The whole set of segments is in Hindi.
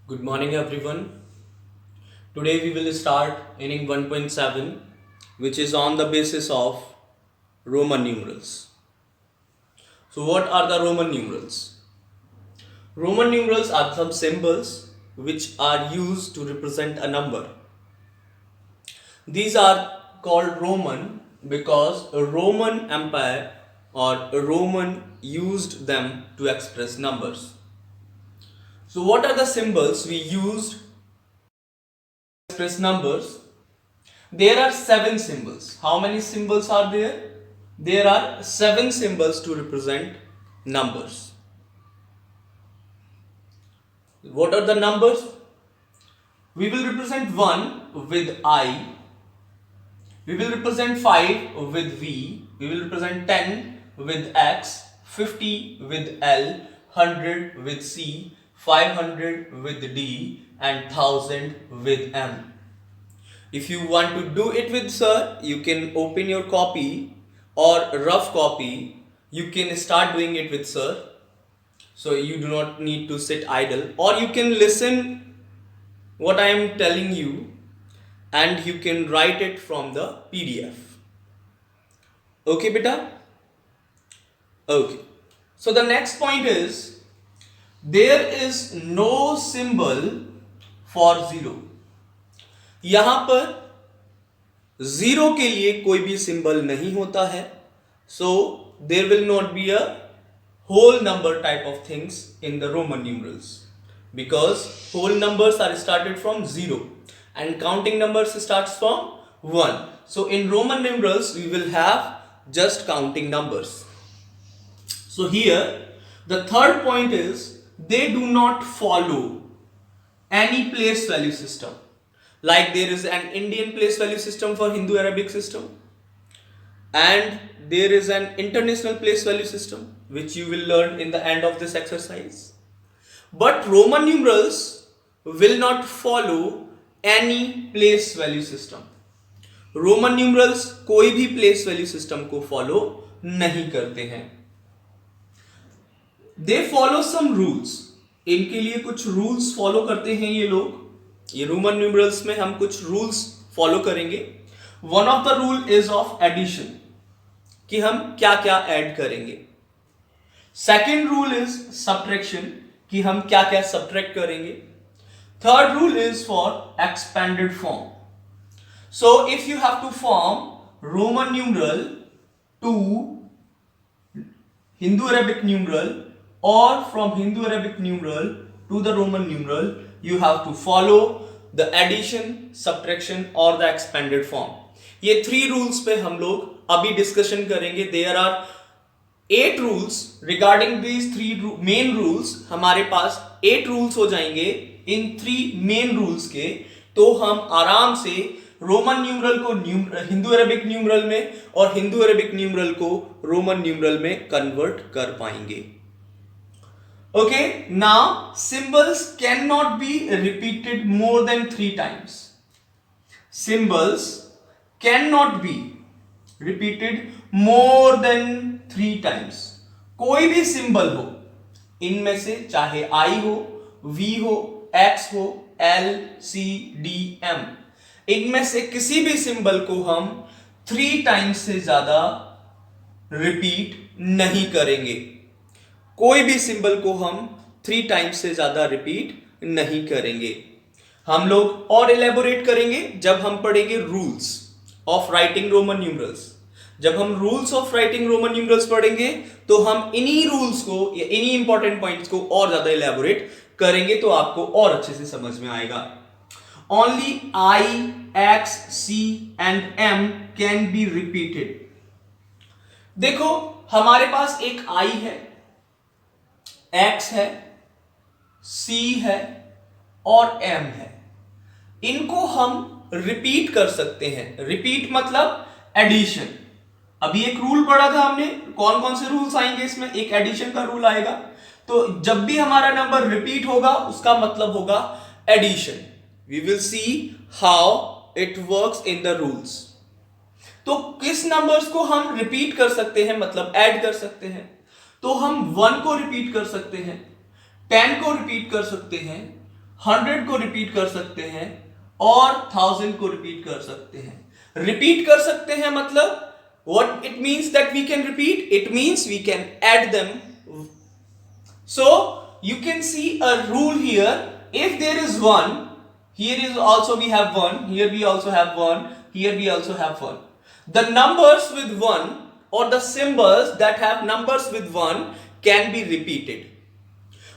Good morning, everyone. Today we will start inning 1.7, which is on the basis of Roman numerals. So, what are the Roman numerals? Roman numerals are some symbols which are used to represent a number. These are called Roman because a Roman Empire or a Roman used them to express numbers. So, what are the symbols we used to express numbers? There are seven symbols. How many symbols are there? There are seven symbols to represent numbers. What are the numbers? We will represent 1 with I. We will represent 5 with V. We will represent 10 with X. 50 with L. 100 with C. 500 with D. And 1000 with M. If you want to do it with sir, you can open your copy or rough copy. You can start doing it with sir. So you do not need to sit idle, or you can listen what I am telling you and you can write it from the PDF. Okay, beta? Okay. So the next point is there is no symbol for zero. यहां पर जीरो के लिए कोई भी सिंबल नहीं होता है. So there will not be a whole number type of things in the Roman numerals because whole numbers are started from 0 and counting numbers starts from 1. So in Roman numerals we will have just counting numbers. So here the third point is they do not follow any place value system. Like there is an Indian place value system for Hindu Arabic system, and there is an international place value system which you will learn in the end of this exercise. But Roman numerals will not follow any place value system. Roman numerals कोई भी place value system को follow नहीं करते हैं. They follow some rules. इनके लिए कुछ rules follow करते हैं ये लोग. ये रोमन न्यूमरल्स में हम कुछ रूल्स फॉलो करेंगे. One of the rule is of addition, कि हम क्या क्या ऐड करेंगे. सेकेंड रूल इज सब्ट्रैक्शन, कि हम क्या क्या सब्ट्रैक्ट करेंगे. Third rule is for expanded form. So if you have to form Roman numeral to Hindu Arabic numeral और from Hindu Arabic numeral to the Roman numeral, you have to follow the addition, subtraction or the expanded form. ये 3 रूल्स पे हम लोग अभी डिस्कशन करेंगे. There are 8 rules regarding these 3 main rules. हमारे पास 8 रूल्स हो जाएंगे इन 3 मेन रूल्स के. तो हम आराम से रोमन न्यूमरल को हिंदू अरेबिक न्यूमरल में और हिंदू अरेबिक न्यूमरल को रोमन न्यूमरल में कन्वर्ट कर पाएंगे. Okay, now symbols cannot be repeated more than 3 times. Symbols cannot be repeated more than 3 times. कोई भी सिंबल हो इनमें से, चाहे I हो, V हो, X हो, L, C, D, M, इनमें से किसी भी सिंबल को हम 3 टाइम्स से ज्यादा रिपीट नहीं करेंगे. कोई भी सिंबल को हम 3 टाइम्स से ज्यादा रिपीट नहीं करेंगे. हम लोग और एलेबोरेट करेंगे जब हम पढ़ेंगे rules of writing Roman numerals. जब हम rules of writing Roman numerals पढ़ेंगे तो हम इन्हीं रूल्स को या इन्हीं इंपॉर्टेंट पॉइंट्स को और ज्यादा एलेबोरेट करेंगे, तो आपको और अच्छे से समझ में आएगा. Only I, X, C and M can be repeated. देखो हमारे पास एक आई है, X है, C है और M है. इनको हम रिपीट कर सकते हैं. रिपीट मतलब एडिशन. अभी एक रूल पढ़ा था हमने. कौन कौन से रूल्स आएंगे इसमें? एक एडिशन का रूल आएगा. तो जब भी हमारा नंबर रिपीट होगा उसका मतलब होगा addition. We will see how it works in the rules. तो किस नंबर्स को हम रिपीट कर सकते हैं, मतलब ऐड कर सकते हैं? तो हम 1 को रिपीट कर सकते हैं, 10 को रिपीट कर सकते हैं, 100 को रिपीट कर सकते हैं और 1000 को रिपीट कर सकते हैं। रिपीट कर सकते हैं मतलब what it means that we can repeat? It means we can add them. So you can see a rule here. If there is 1, here is also we have 1, here we also have 1, here we also have 1. The numbers with 1 or the symbols that have numbers with 1 can be repeated.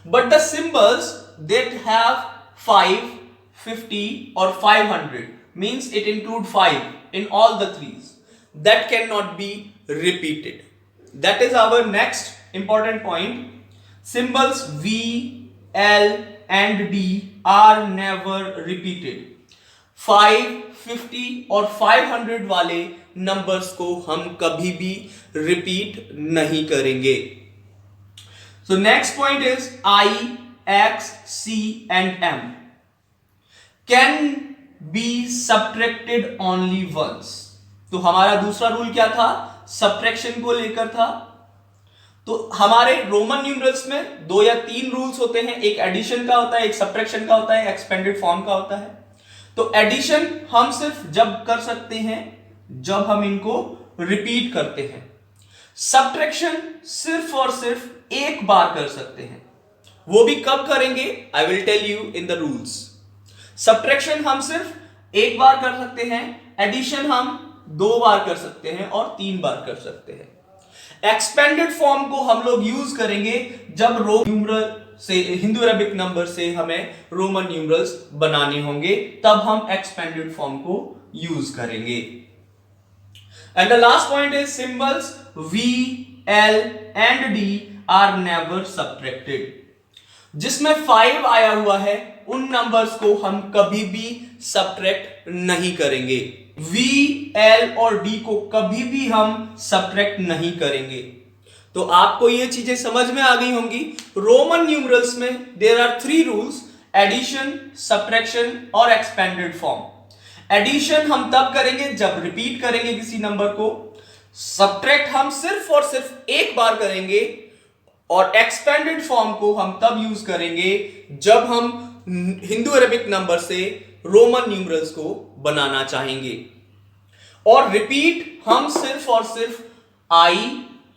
But the symbols that have 5, 50 or 500 means it include 5 in all the threes. That cannot be repeated. That is our next important point. Symbols V, L and D are never repeated. 5, 50 और 500 वाले नंबर्स को हम कभी भी रिपीट नहीं करेंगे. So next point is I, X, C and M can be subtracted only once. तो हमारा दूसरा रूल क्या था? सब्ट्रैक्शन को लेकर था. तो हमारे रोमन न्यूमरल्स में 2 या 3 रूल्स होते हैं. एक एडिशन का होता है, एक सब्ट्रैक्शन का होता है, एक्सपेंडेड फॉर्म का होता है. तो एडिशन हम सिर्फ जब कर सकते हैं जब हम इनको रिपीट करते हैं. सब्ट्रैक्शन सिर्फ और सिर्फ एक बार कर सकते हैं. वो भी कब करेंगे? I will tell you in the rules. Subtraction हम सिर्फ एक बार कर सकते हैं, एडिशन हम 2 बार कर सकते हैं और 3 बार कर सकते हैं. एक्सपेंडेड फॉर्म को हम लोग यूज करेंगे जब न्यूमरल से, हिंदू अरेबिक नंबर से हमें रोमन न्यूमरल्स बनाने होंगे, तब हम एक्सपेंडेड फॉर्म को यूज करेंगे. And the last point is symbols V, L and D are never subtracted. जिसमें 5 आया हुआ है उन नंबर्स को हम कभी भी सब्ट्रैक्ट नहीं करेंगे. V, L और D को कभी भी हम सब्ट्रैक्ट नहीं करेंगे. तो आपको ये चीजें समझ में आ गई होंगी. रोमन न्यूमरल्स में there are 3 rules: addition, subtraction और एक्सपेंडेड फॉर्म. एडिशन हम तब करेंगे जब रिपीट करेंगे किसी नंबर को. सब्ट्रैक्ट हम सिर्फ और सिर्फ एक बार करेंगे. और एक्सपेंडेड फॉर्म को हम तब यूज करेंगे जब हम हिंदू अरेबिक नंबर से रोमन न्यूमरल्स को बनाना चाहेंगे. और रिपीट हम सिर्फ और सिर्फ I,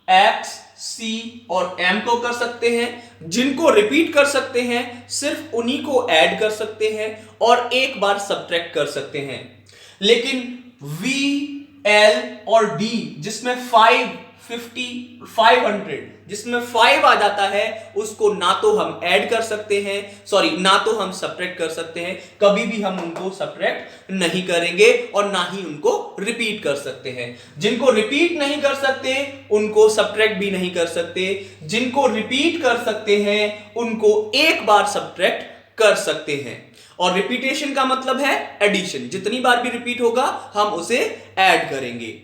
X, C और M को कर सकते हैं. जिनको रिपीट कर सकते हैं सिर्फ उन्हीं को ऐड कर सकते हैं और एक बार सब्ट्रैक्ट कर सकते हैं. लेकिन V, L और D जिसमें 5, 50, 500 जिसमें 5 आ जाता है, उसको ना तो हम ऐड कर सकते हैं, ना तो हम सब्ट्रैक्ट कर सकते हैं. कभी भी हम उनको सब्ट्रैक्ट नहीं करेंगे और ना ही उनको रिपीट कर सकते हैं. जिनको रिपीट नहीं कर सकते उनको सब्ट्रैक्ट भी नहीं कर सकते. जिनको रिपीट कर सकते हैं उनको एक बार सब्ट्रैक्ट कर सकते हैं. और रिपीटेशन का मतलब है एडिशन. जितनी बार भी रिपीट होगा हम उसे ऐड करेंगे.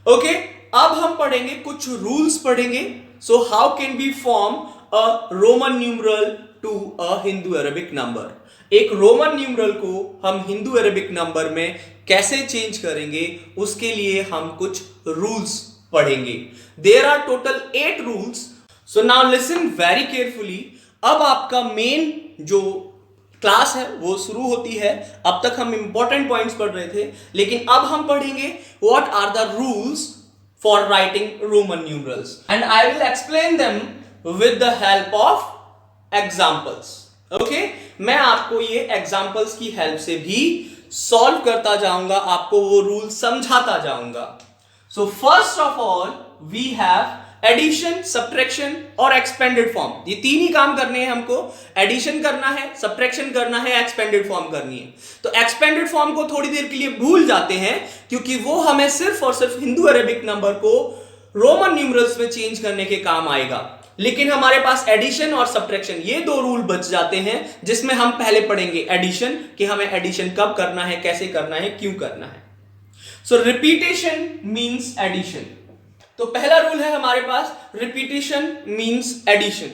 ओके, अब हम पढ़ेंगे कुछ रूल्स पढ़ेंगे. So how can be form a Roman numeral to a Hindu Arabic number. एक रोमन न्यूमरल को हम हिंदू अरेबिक नंबर में कैसे चेंज करेंगे, उसके लिए हम कुछ रूल्स पढ़ेंगे. There are total 8 rules. So now listen very carefully. अब आपका मेन जो क्लास है वो शुरू होती है. अब तक हम इंपॉर्टेंट पॉइंट्स पढ़ रहे थे, लेकिन अब हम पढ़ेंगे what are the rules for writing Roman numerals, and I will explain them with the help of examples. Okay, मैं आपको ये examples की help से भी solve करता जाऊंगा, आपको वो रूल समझाता जाऊंगा. So first of all we have addition, subtraction और एक्सपेंडेड फॉर्म. ये 3 ही काम करने हैं हमको. एडिशन करना है, सब्ट्रैक्शन करना है, एक्सपेंडेड फॉर्म करनी है. तो एक्सपेंडेड फॉर्म को थोड़ी देर के लिए भूल जाते हैं क्योंकि वो हमें सिर्फ और सिर्फ हिंदू अरेबिक नंबर को रोमन न्यूमरल्स में चेंज करने के काम आएगा. लेकिन हमारे पास एडिशन और सब्ट्रैक्शन ये 2 रूल बच जाते हैं, जिसमें हम पहले पढ़ेंगे एडिशन, कि हमें एडिशन कब करना है, कैसे करना है, क्यों करना है. सो रिपीटेशन मीन्स एडिशन. तो पहला रूल है हमारे पास, रिपीटेशन मींस एडिशन.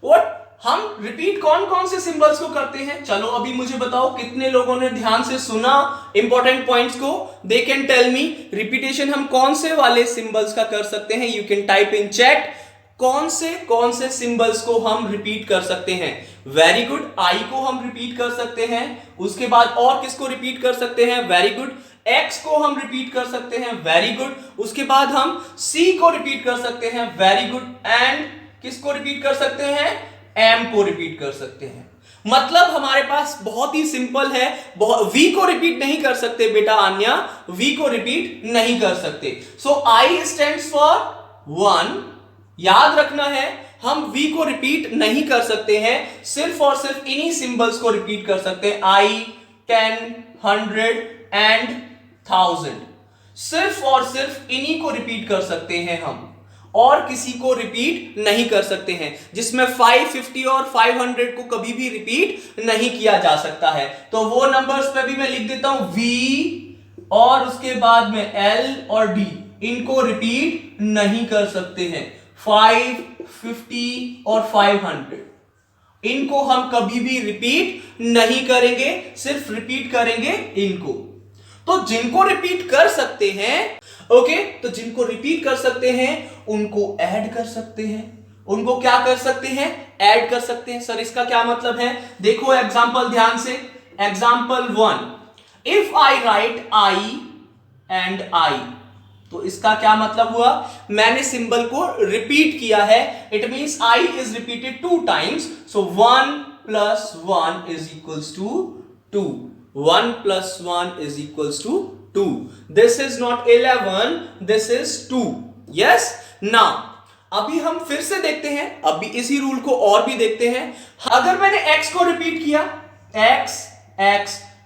व्हाट, हम रिपीट कौन कौन से सिंबल्स को करते हैं? चलो अभी मुझे बताओ कितने लोगों ने ध्यान से सुना इंपॉर्टेंट पॉइंट्स को. They can tell me repetition हम कौन से वाले सिंबल्स का कर सकते हैं. You can type in chat कौन से सिंबल्स को हम रिपीट कर सकते हैं? वेरी गुड, आई को हम रिपीट कर सकते हैं। उसके बाद और किसको रिपीट कर सकते हैं? वेरी गुड, एक्स को हम रिपीट कर सकते हैं। वेरी गुड, उसके बाद हम सी को रिपीट कर सकते हैं। वेरी गुड, एंड किसको रिपीट कर सकते हैं? एम को रिपीट कर सकते हैं। मतलब हमारे पास बहुत ही सिंपल है। वी को रिपीट नहीं कर सकते बेटा आन्या, वी को रिपीट नहीं कर सकते। सो आई स्टैंड्स फॉर 1। याद रखना है, हम v को रिपीट नहीं कर सकते हैं, सिर्फ और सिर्फ इन्हीं सिंबल्स को रिपीट कर सकते हैं। I, 10, 100 एंड 1000, सिर्फ और सिर्फ इन्हीं को रिपीट कर सकते हैं हम, और किसी को रिपीट नहीं कर सकते हैं। जिसमें 550 और 500 को कभी भी रिपीट नहीं किया जा सकता है। तो वो नंबर्स पे भी मैं लिख देता हूं v, और उसके बाद में l और d, इनको रिपीट नहीं कर सकते हैं। 550 और 500 इनको हम कभी भी रिपीट नहीं करेंगे, सिर्फ रिपीट करेंगे इनको। तो जिनको रिपीट कर सकते हैं, ओके, तो जिनको रिपीट कर सकते हैं उनको ऐड कर सकते हैं। उनको क्या कर सकते हैं? ऐड कर सकते हैं। सर इसका क्या मतलब है? देखो एग्जांपल ध्यान से। Example 1, if I right I and I, तो इसका क्या मतलब हुआ? मैंने सिंबल को रिपीट किया है। It means I is repeated 2 times, so 1 + 1 is equals to 2। 1 + 1 is equals to 2। This is not 11, this is 2। Yes, now अभी हम फिर से देखते हैं, अभी इसी रूल को और भी देखते हैं। अगर मैंने x को रिपीट किया, x,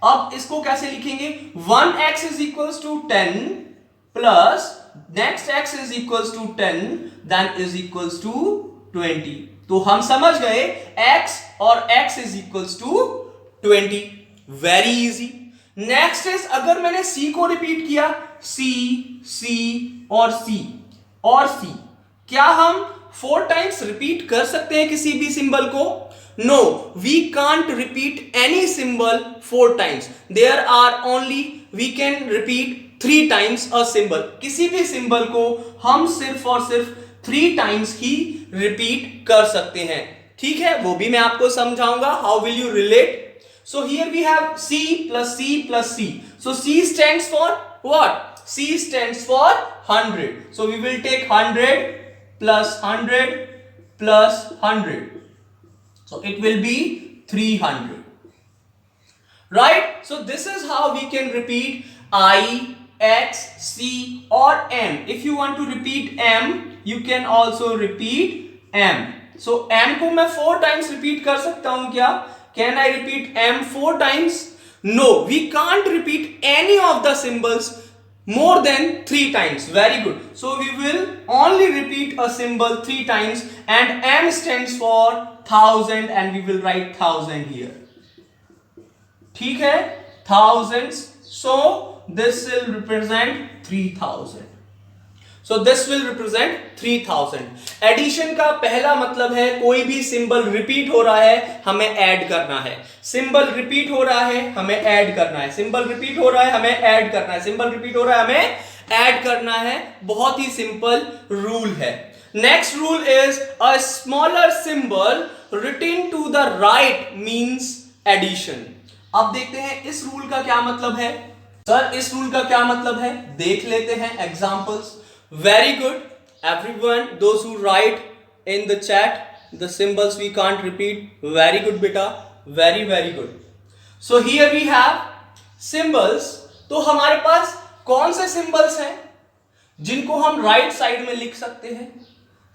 अब इसको कैसे लिखेंगे? 1x is equals to 10 plus next x is equals to 10 then is equals to 20। तो हम समझ गए x और x is equals to 20। Very easy. Next is, अगर मैंने c को रिपीट किया, c और c, क्या हम 4 टाइम्स रिपीट कर सकते हैं किसी भी सिंबल को? No, we can't repeat any symbol 4 times. There are only, we can repeat 3 times a symbol. किसी भी सिंबल को हम सिर्फ और सिर्फ 3 टाइम्स ही रिपीट कर सकते हैं। ठीक है, वो भी मैं आपको समझाऊंगा। How will you relate? So here we have c plus c plus c। So c stands for what? c stands for 100। so we will take 100 plus 100 plus 100, so it will be 300, right? So this is how we can repeat I, x, c or m. If you want to repeat m, you can also repeat m. So m को मैं 4 times repeat कर सकता हूं क्या? Can I repeat m 4 times? No, we can't repeat any of the symbols more than 3 times. Very good. So we will only repeat a symbol 3 times, and m stands for 1000 and we will write 1000 here. ठीक है, thousands. So this will represent 3000. So this will represent 3000. Addition का पहला मतलब है कोई भी सिंबल रिपीट हो रहा है, हमें ऐड करना है। सिंबल रिपीट हो रहा है, हमें ऐड करना है। सिंबल रिपीट हो रहा है, हमें ऐड करना है। सिंबल रिपीट हो रहा है, हमें ऐड करना है। बहुत ही सिंपल रूल है। Next rule is a smaller symbol written to the right means addition. अब देखते हैं इस रूल का क्या मतलब है। सर इस रूल का क्या मतलब है, देख लेते हैं examples. Very good, everyone. Those who write in the chat the symbols we can't repeat. Very good, beta. Very good. So here we have symbols. तो हमारे पास कौन से symbols हैं जिनको हम राइट साइड में लिख सकते हैं?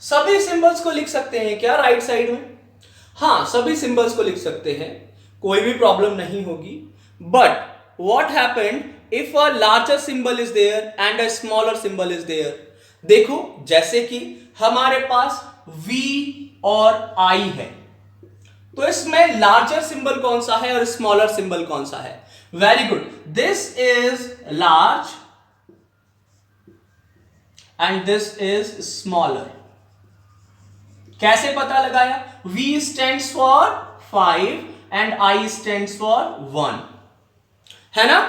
सभी symbols को लिख सकते हैं क्या राइट साइड में? हाँ, सभी symbols को लिख सकते हैं, कोई भी प्रॉब्लम नहीं होगी। But what happened if a larger symbol is there and a smaller symbol is there? देखो, जैसे कि हमारे पास V और I है, तो इसमें लार्जर सिंबल कौन सा है और स्मॉलर सिंबल कौन सा है? Very good, this is large and this is smaller. कैसे पता लगाया? V stands for 5 and I stands for 1, है ना?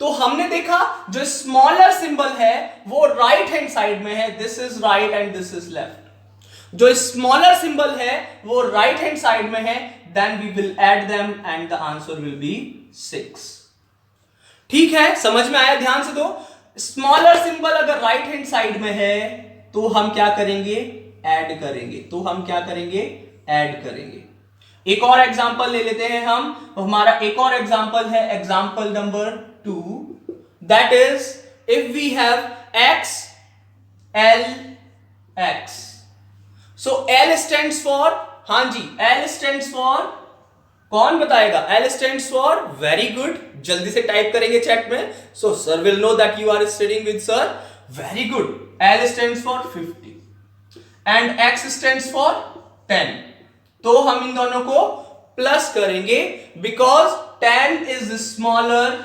तो हमने देखा जो स्मॉलर सिंबल है वो राइट हैंड साइड में है, this is right and this is left. जो स्मॉलर सिंबल है वो राइट हैंड साइड में है, then we will add them and the answer will be 6। ठीक है, समझ में आया? ध्यान से दो, स्मॉलर सिंबल अगर राइट हैंड साइड में है तो हम क्या करेंगे? ऐड करेंगे। तो हम क्या करेंगे? ऐड करेंगे। एक और एग्जांपल ले लेते हैं हम। हमारा एक और एग्जांपल है example number 2, that is if we have x l x। So L stands for, हां जी, L स्टैंड्स फॉर, कौन बताएगा? L stands for, very good, जल्दी से टाइप करेंगे चैट में, so sir will know that you are studying with sir, very good. L stands for 50 and X stands for 10। तो हम इन दोनों को प्लस करेंगे because 10 is smaller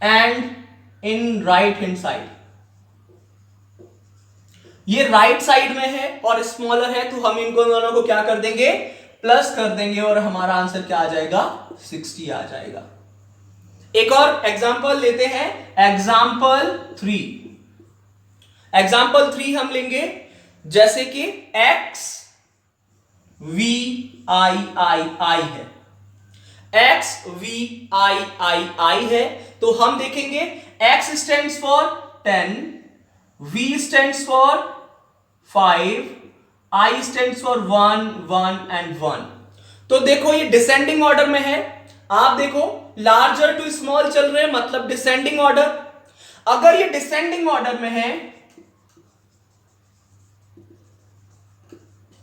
and in right hand side. ये राइट साइड में है और स्मॉलर है, तो हम इनको दोनों को क्या कर देंगे? प्लस कर देंगे और हमारा आंसर क्या आ जाएगा? 60 आ जाएगा। एक और एग्जांपल लेते हैं, एग्जांपल 3। एग्जांपल 3 हम लेंगे जैसे कि x v i i i है, x v i i i है, तो हम देखेंगे x stands for 10, v stands for 5, i stands for 1 1 and 1। तो देखो ये डिसेंडिंग ऑर्डर में है। आप देखो लार्जर टू स्मॉल चल रहे हैं, मतलब डिसेंडिंग ऑर्डर। अगर ये डिसेंडिंग ऑर्डर में है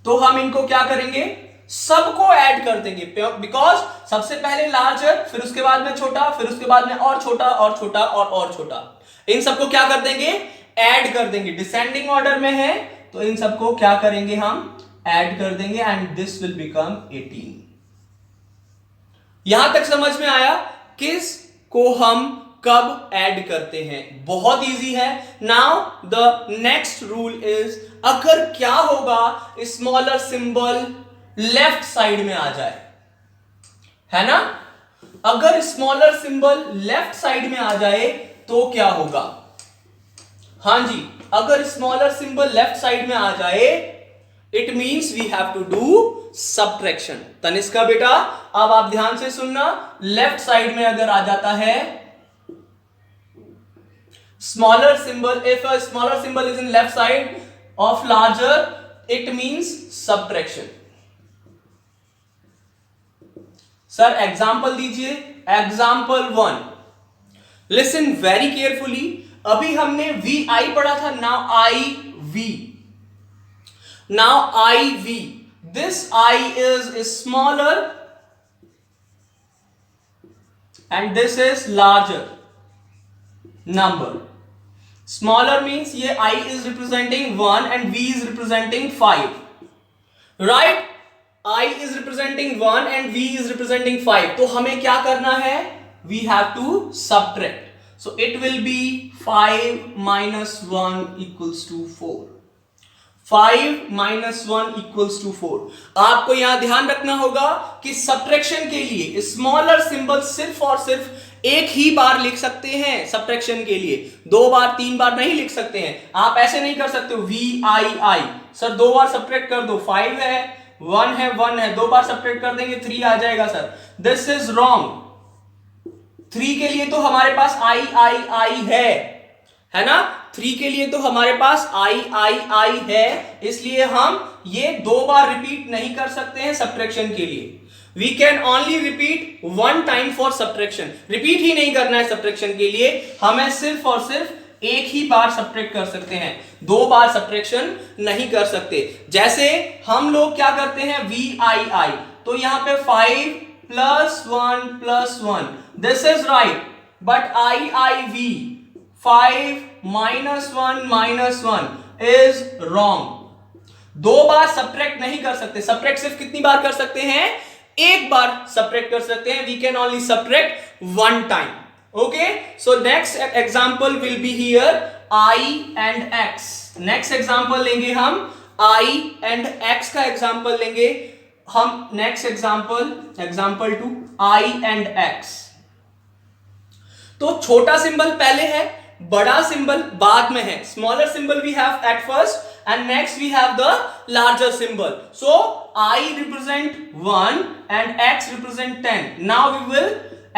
तो हम इनको क्या करेंगे? सबको ऐड कर देंगे, बिकॉज सबसे पहले लार्जर, फिर उसके बाद में छोटा, फिर उसके बाद में और छोटा और छोटा और छोटा। इन सबको क्या कर देंगे? ऐड कर देंगे। डिसेंडिंग ऑर्डर में है तो इन सबको क्या करेंगे? हम ऐड कर देंगे एंड दिस विल बिकम 18। यहां तक समझ में आया किस को हम कब ऐड करते हैं? बहुत इजी है। Now the next rule is, अगर क्या होगा स्मॉलर सिंबल लेफ्ट साइड में आ जाए, है ना? अगर स्मॉलर सिंबल लेफ्ट साइड में आ जाए तो क्या होगा? हां जी, अगर स्मॉलर सिंबल लेफ्ट साइड में आ जाए it means we have to do subtraction. तनिष्का बेटा अब आप ध्यान से सुनना, लेफ्ट साइड में अगर आ जाता है smaller symbol, if a smaller symbol is in left side of larger, it means subtraction। Sir example दीजिए। Example 1, listen very carefully. अभी हमने vi पढ़ा था, now iv। Now iv, this I is smaller and this is larger number। Smaller means ये I is representing 1 and V is representing 5, right? I is representing 1 and V is representing 5। तो हमें क्या करना है? We have to subtract। So it will be 5 minus 1 equals to 4। 5 minus 1 equals to 4। आपको यहां ध्यान रखना होगा कि सब्ट्रैक्शन के लिए स्मॉलर सिंबल सिर्फ और सिर्फ एक ही बार लिख सकते हैं। सब्ट्रैक्शन के लिए 2 बार 3 बार नहीं लिख सकते हैं। आप ऐसे नहीं कर सकते हो v i i, sir 2 bar subtract कर दो, 5 है 1 है 1 है, 2 बार सब्ट्रैक्ट कर देंगे 3 आ जाएगा सर। This is wrong. 3 के लिए तो हमारे पास i i i है ना? 3 के लिए तो हमारे पास i i i है, इसलिए हम ये 2 बार रिपीट नहीं कर सकते हैं सब्ट्रैक्शन के लिए। We can only repeat one time for subtraction। Repeat ही नहीं करना है सब्ट्रैक्शन के लिए, हमें सिर्फ और सिर्फ एक ही बार सब्ट्रैक्ट कर सकते हैं, 2 बार सब्ट्रैक्शन नहीं कर सकते। जैसे हम लोग क्या करते हैं v i i, तो यहां पे 5 plus 1 plus 1, this is right, but I i v 5 minus 1 is wrong। 2 bar subtract नहीं कर सकते। सब्ट्रैक्ट सिर्फ कितनी बार कर सकते हैं? एक बार सब्ट्रैक्ट कर सकते हैं। We can only subtract 1 time. Okay, so next example will be here i and x। Next example लेंगे हम i एंड x का एग्जांपल लेंगे हम। Next example 2 i and x। तो छोटा सिंबल पहले है, बड़ा सिंबल बाद में है। Smaller symbol we have at first and next we have the larger symbol. So I represent 1 and x represent 10. Now we will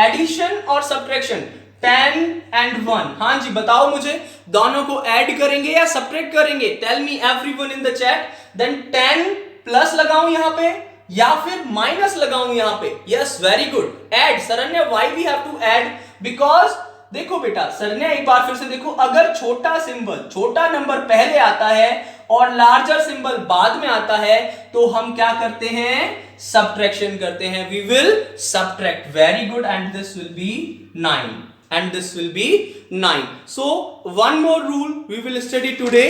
addition और subtraction 10 and 1. हाँ जी, बताओ मुझे दोनों को ऐड करेंगे या सब्ट्रैक्ट करेंगे? Tell me everyone in the chat. Then 10 plus लगाऊं यहां पे या फिर माइनस लगाऊं यहां पे? Yes, very good. Add. Saranya, why we have to add? Because देखो बेटा, सरन्या एक बार फिर से देखो, अगर छोटा सिंबल, छोटा नंबर पहले आता है और लार्जर सिंबल बाद में आता है तो हम क्या करते हैं? सब्ट्रैक्शन करते हैं. We will subtract. Very good. And this will be 9 and this will be 9. So one more rule we will study today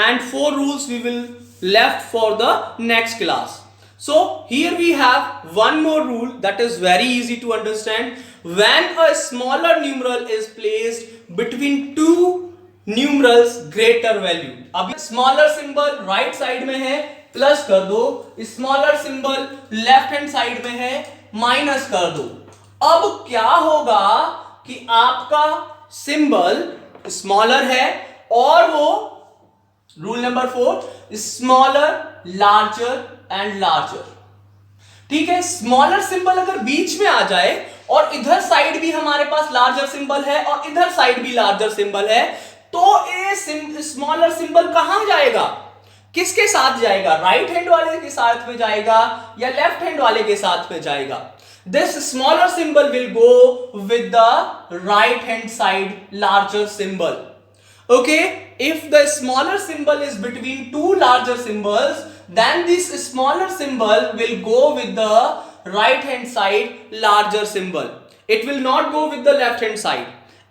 and 4 rules we will left for the next class. So here we have one more rule that is very easy to understand. When a smaller numeral is placed between two numerals greater value. अब smaller symbol right side में है, प्लस कर दो. smaller symbol left hand side में है, माइनस कर दो. अब क्या होगा कि आपका सिंबल स्मॉलर है और वो rule number 4, smaller, larger and larger. ठीक है, स्मॉलर सिंबल अगर बीच में आ जाए और इधर साइड भी हमारे पास लार्जर सिंबल है और इधर साइड भी लार्जर सिंबल है, तो ये स्मॉलर सिंबल कहां जाएगा? किसके साथ जाएगा? राइट हैंड वाले के साथ में जाएगा या लेफ्ट हैंड वाले के साथ में जाएगा? This smaller symbol will go with the right hand side larger symbol. Okay, if the smaller symbol is between two larger symbols, then this smaller symbol will go with the right hand side larger symbol. It will not go with the left hand side.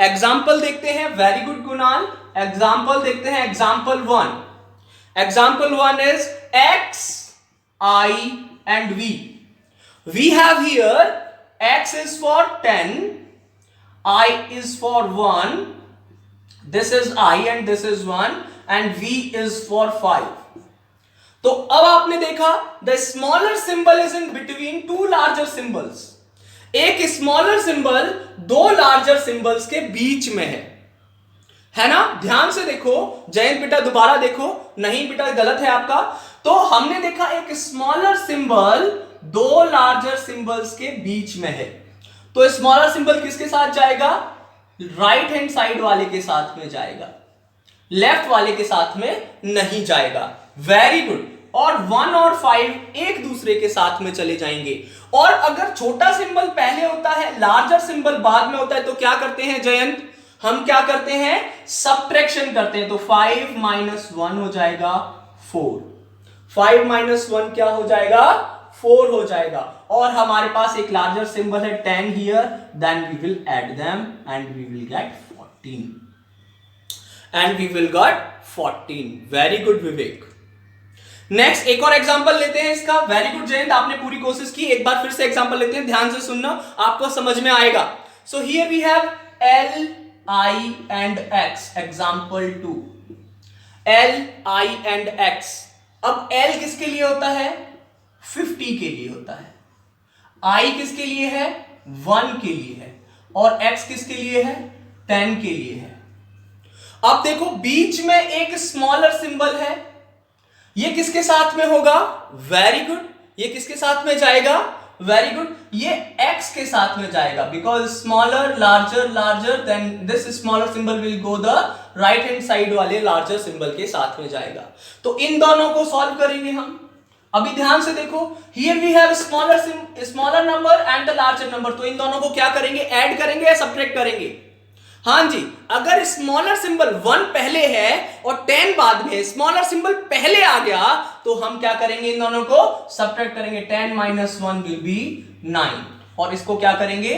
Example देखते हैं. Very good Kunal. Example देखते हैं. Example 1. Example 1 is X, I and V. We have here x is for 10, I is for 1, this is I and this is 1 and V is for 5. तो अब आपने देखा the smaller symbol is in between two larger symbols. एक smaller symbol दो larger symbols के बीच में है ना? ध्यान से देखो. जयंत बेटा दोबारा देखो. नहीं बेटा, गलत है आपका. तो हमने देखा एक स्मॉलर सिंबल दो लार्जर सिंबल्स के बीच में है, तो स्मॉलर सिंबल किसके साथ जाएगा? राइट हैंड साइड वाले के साथ में जाएगा, लेफ्ट वाले के साथ में नहीं जाएगा. Very good. और 1 और 5 एक दूसरे के साथ में चले जाएंगे. और अगर छोटा सिंबल पहले होता है, लार्जर सिंबल बाद में होता है, तो क्या करते हैं जयंत? हम क्या करते हैं? सब्ट्रैक्शन करते हैं. तो 5 माइनस 1 हो जाएगा 4. 5 माइनस 1 क्या हो जाएगा? 4 हो जाएगा. और हमारे पास एक लार्जर सिंबल है 10 here, then we will add them and we will get 14. And we will get 14. Very good Vivek. Next एक और एग्जांपल लेते हैं इसका. वेरी गुड जयंत, आपने पूरी कोशिश की. एक बार फिर से एग्जांपल लेते हैं. ध्यान से सुनना, आपको समझ में आएगा. So here we have L, I and X. Example 2. L, I and X. अब L किसके लिए होता है? 50 के लिए होता है. I किसके लिए है? 1 के लिए है. और X किसके लिए है? 10 के लिए है. अब देखो बीच में एक स्मॉलर सिंबल है, ये किसके साथ में होगा? Very good. ये किसके साथ में जाएगा? Very good. ये X के साथ में जाएगा, because smaller, larger, larger, then this smaller symbol will go the right hand side वाले लार्जर सिंबल के साथ में जाएगा. तो इन दोनों को सॉल्व करेंगे हम. अभी ध्यान से देखो, here we have smaller number and the larger number. तो इन दोनों को क्या करेंगे? ऐड करेंगे या सब्ट्रैक्ट करेंगे? हाँ जी, अगर स्मॉलर सिंबल 1 पहले है और 10 बाद में, स्मॉलर सिंबल पहले आ गया, तो हम क्या करेंगे? इन दोनों को सब्ट्रैक्ट करेंगे. 10 माइनस 1 विल बी 9. और इसको क्या करेंगे?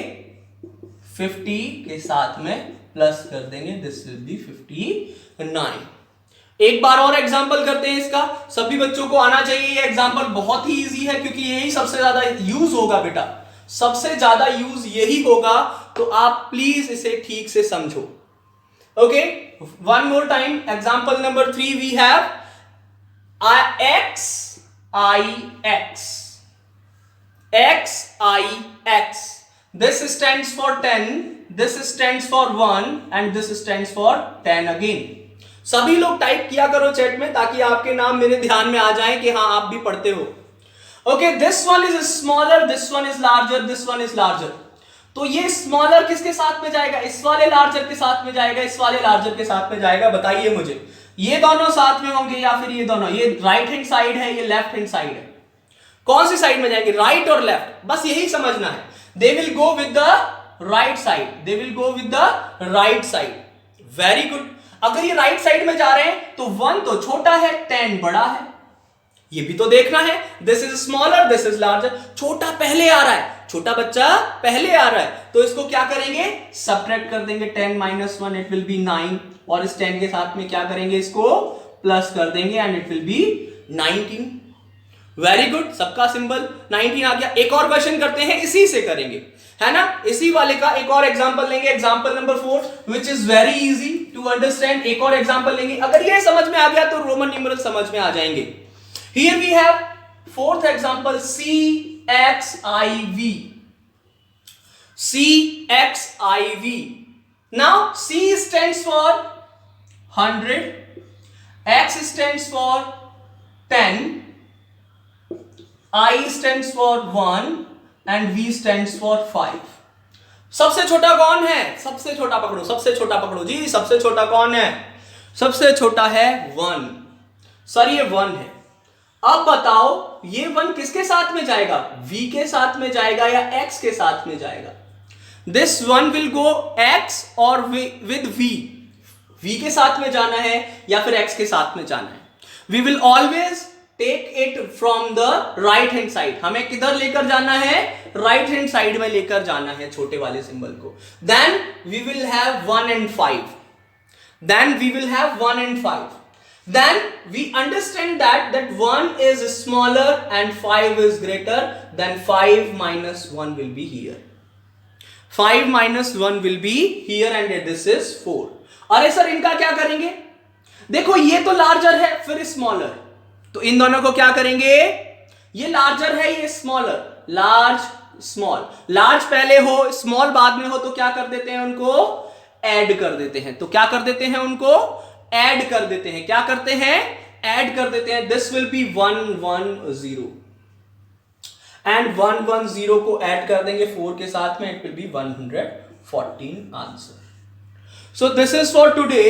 50 के साथ में प्लस कर देंगे. This will B 59. एक बार और एग्जांपल करते हैं इसका. सभी बच्चों को आना चाहिए. ये एग्जांपल बहुत ही इजी है क्योंकि यही सबसे ज्यादा यूज होगा बेटा, सबसे ज्यादा यूज यही होगा. तो आप प्लीज इसे ठीक से समझो. Okay, one more time. Example number 3 we have X, I, X. X, I, X. This stands for 10, this stands for 1 and this stands for 10 again. सभी लोग टाइप किया करो चैट में ताकि आपके नाम मेरे ध्यान में आ जाए कि हाँ आप भी पढ़ते हो। Okay, this one is smaller, this one is larger, this one is larger. तो ये स्मॉलर किसके साथ में जाएगा? इस वाले लार्जर के साथ में जाएगा, इस वाले लार्जर के साथ में जाएगा। बताइए मुझे, ये दोनों साथ में होंगे या फिर ये दोनों? ये राइट हैंड साइड है, ये लेफ्ट हैंड साइड है। कौन सी साइड में जाएंगे? राइट और लेफ्ट, बस यही समझना है। They will go with the right side, they will go with the right side. Very good. अगर ये राइट साइड में जा रहे हैं तो 1 तो छोटा है, 10 बड़ा है, ये भी तो देखना है। This is smaller, this is larger. छोटा पहले आ रहा है, छोटा बच्चा पहले आ रहा है, तो इसको क्या करेंगे? सब्ट्रैक्ट कर देंगे। 10 - 1 इट विल बी 9, और इस 10 के साथ में क्या करेंगे? इसको प्लस कर देंगे and it will be 19। Very good, सबका सिंबल 19 आ गया। एक और क्वेश्चन करते हैं, इसी से करेंगे, है ना? इसी वाले का एक और एग्जांपल लेंगे, example number 4 which is very easy to understand. एक और एग्जांपल लेंगे, अगर ये समझ में आ गया तो रोमन न्यूमेरल समझ में आ जाएंगे। Here we have fourth example, CXIV. CXIV. Now C stands for 100, X stands for 10, I stands for 1 and V stands for 5. सबसे छोटा कौन है? सबसे छोटा पकड़ो, सबसे छोटा पकड़ो जी। सबसे छोटा कौन है? सबसे छोटा है 1। सर ये 1 है। अब बताओ ये 1 किसके साथ में जाएगा? V के साथ में जाएगा या X के साथ में जाएगा? दिस 1 विल गो X और विद V। V के साथ में जाना है या फिर X के साथ में जाना है? We will always take it from the right hand side. हमें किधर लेकर जाना है? राइट हैंड साइड में लेकर जाना है छोटे वाले सिंबल को। Then we will have 1 and 5, then we will have 1 and 5. Then we understand that 1 is smaller and 5 is greater, then 5 minus 1 will be here. 5 minus 1 will be here and this is 4. अरे सर इनका क्या करेंगे? देखो ये तो लार्जर है फिर स्मॉलर, तो इन दोनों को क्या करेंगे? ये लार्जर है, ये स्मॉलर, लार्ज स्मॉल, लार्ज पहले हो स्मॉल बाद में हो तो क्या कर देते हैं? उनको ऐड कर देते हैं। तो क्या कर देते हैं? उनको ऐड कर देते हैं। क्या करते हैं? ऐड कर देते हैं। दिस विल बी 1 1 0 एंड 1 1 0 को ऐड कर देंगे 4 के साथ में, it will be 114 answer. So this is for today.